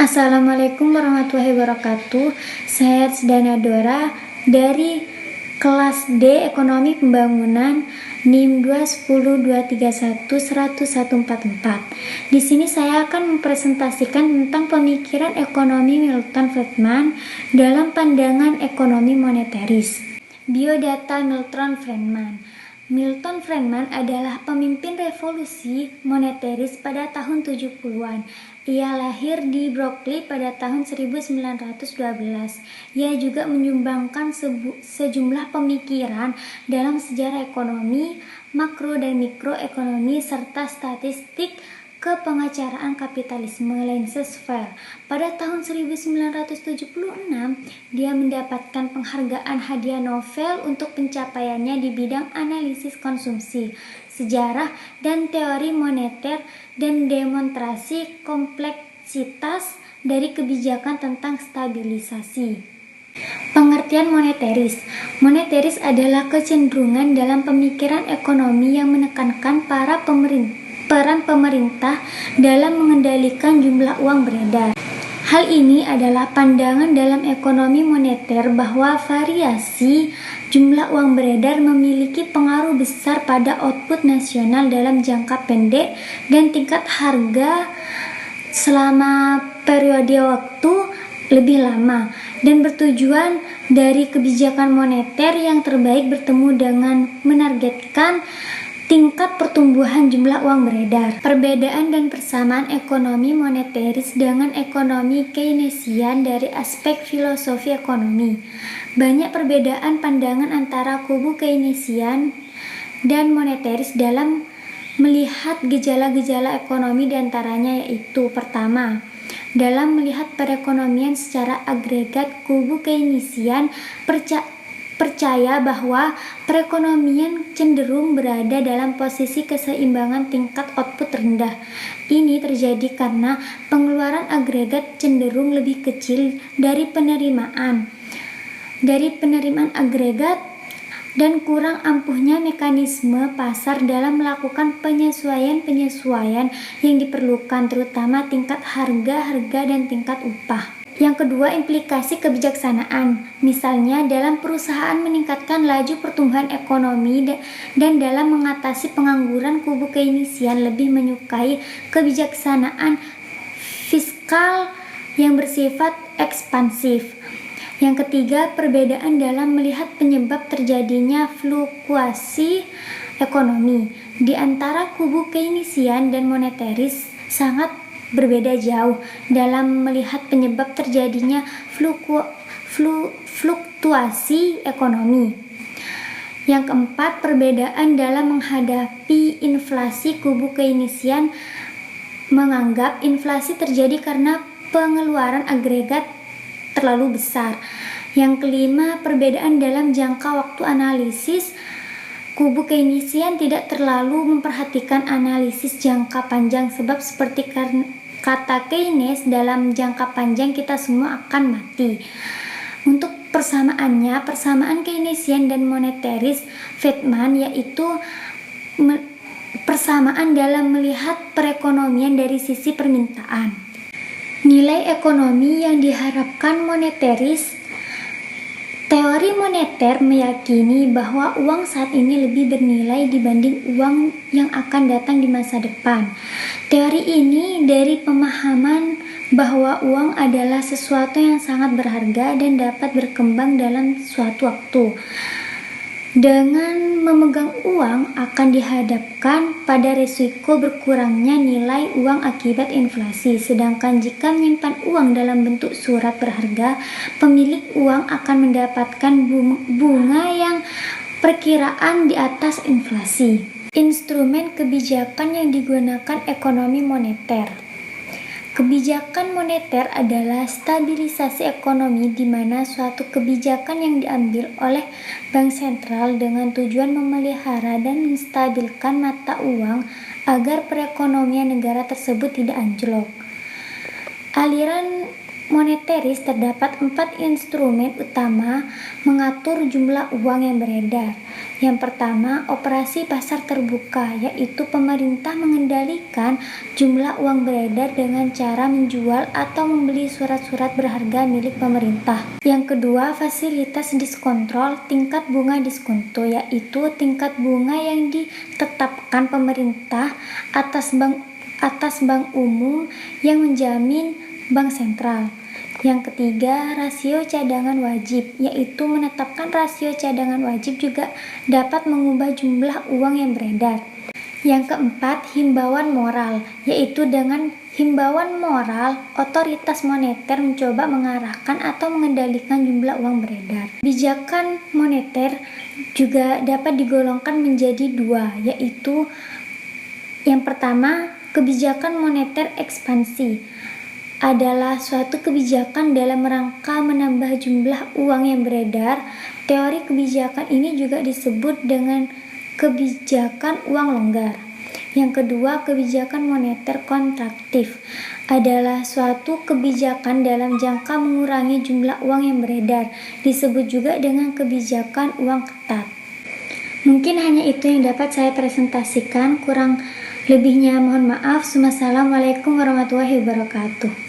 Assalamualaikum warahmatullahi wabarakatuh. Saya Dana Dora dari kelas D Ekonomi Pembangunan NIM 21023110144. Di sini saya akan mempresentasikan tentang pemikiran ekonomi Milton Friedman dalam pandangan ekonomi moneteris. Biodata Milton Friedman. Milton Friedman adalah pemimpin revolusi moneteris pada tahun 70-an. Ia lahir di Brooklyn pada tahun 1912. Ia juga menyumbangkan sejumlah pemikiran dalam sejarah ekonomi, makro dan mikroekonomi serta statistik kepengacaraan kapitalisme laissez-faire. Pada tahun 1976, dia mendapatkan penghargaan hadiah Nobel untuk pencapaiannya di bidang analisis konsumsi, sejarah dan teori moneter dan demonstrasi kompleksitas dari kebijakan tentang stabilisasi. Pengertian moneteris. Moneteris adalah kecenderungan dalam pemikiran ekonomi yang menekankan peran pemerintah dalam mengendalikan jumlah uang beredar. Hal ini adalah pandangan dalam ekonomi moneter bahwa variasi jumlah uang beredar memiliki pengaruh besar pada output nasional dalam jangka pendek dan tingkat harga selama periode waktu lebih lama, dan bertujuan dari kebijakan moneter yang terbaik bertemu dengan menargetkan tingkat pertumbuhan jumlah uang beredar. Perbedaan dan persamaan ekonomi moneteris dengan ekonomi Keynesian dari aspek filosofi ekonomi. Banyak perbedaan pandangan antara kubu Keynesian dan moneteris dalam melihat gejala-gejala ekonomi diantaranya, yaitu pertama, dalam melihat perekonomian secara agregat, kubu Keynesian percaya bahwa perekonomian cenderung berada dalam posisi keseimbangan tingkat output rendah. Ini terjadi karena pengeluaran agregat cenderung lebih kecil dari penerimaan agregat dan kurang ampuhnya mekanisme pasar dalam melakukan penyesuaian yang diperlukan, terutama tingkat harga dan tingkat upah. Yang kedua, implikasi kebijaksanaan. Misalnya, dalam perusahaan meningkatkan laju pertumbuhan ekonomi dan dalam mengatasi pengangguran, kubu Keynesian lebih menyukai kebijaksanaan fiskal yang bersifat ekspansif. Yang ketiga, perbedaan dalam melihat penyebab terjadinya fluktuasi ekonomi di antara kubu Keynesian dan moneteris sangat berbeda jauh dalam melihat penyebab terjadinya fluktuasi ekonomi. Yang keempat, perbedaan dalam menghadapi inflasi. Kubu Keynesian menganggap inflasi terjadi karena pengeluaran agregat terlalu besar. Yang kelima, perbedaan dalam jangka waktu analisis. Kubu Keynesian tidak terlalu memperhatikan analisis jangka panjang, sebab seperti kata Keynes, dalam jangka panjang kita semua akan mati. Untuk persamaannya, persamaan Keynesian dan moneteris Friedman yaitu persamaan dalam melihat perekonomian dari sisi permintaan. Nilai ekonomi yang diharapkan moneteris. Teori moneter meyakini bahwa uang saat ini lebih bernilai dibanding uang yang akan datang di masa depan. Teori ini dari pemahaman bahwa uang adalah sesuatu yang sangat berharga dan dapat berkembang dalam suatu waktu. Dengan memegang uang akan dihadapkan pada risiko berkurangnya nilai uang akibat inflasi. Sedangkan jika menyimpan uang dalam bentuk surat berharga, pemilik uang akan mendapatkan bunga yang perkiraan di atas inflasi. Instrumen kebijakan yang digunakan ekonomi moneter. Kebijakan moneter adalah stabilisasi ekonomi, di mana suatu kebijakan yang diambil oleh bank sentral dengan tujuan memelihara dan menstabilkan mata uang agar perekonomian negara tersebut tidak anjlok. Aliran moneteris terdapat 4 instrumen utama mengatur jumlah uang yang beredar. Yang pertama, operasi pasar terbuka, yaitu pemerintah mengendalikan jumlah uang beredar dengan cara menjual atau membeli surat-surat berharga milik pemerintah. Yang kedua, fasilitas diskontrol tingkat bunga diskonto, yaitu tingkat bunga yang ditetapkan pemerintah atas bank umum yang menjamin bank sentral. Yang ketiga, rasio cadangan wajib, yaitu menetapkan rasio cadangan wajib juga dapat mengubah jumlah uang yang beredar. Yang keempat, himbauan moral, yaitu dengan himbauan moral, otoritas moneter mencoba mengarahkan atau mengendalikan jumlah uang beredar. Kebijakan moneter juga dapat digolongkan menjadi dua, yaitu yang pertama, kebijakan moneter ekspansi adalah suatu kebijakan dalam rangka menambah jumlah uang yang beredar. Teori kebijakan ini juga disebut dengan kebijakan uang longgar. Yang kedua, kebijakan moneter kontraktif adalah suatu kebijakan dalam jangka mengurangi jumlah uang yang beredar, disebut juga dengan kebijakan uang ketat. Mungkin hanya itu yang dapat saya presentasikan, kurang lebihnya mohon maaf. Wassalamualaikum warahmatullahi wabarakatuh.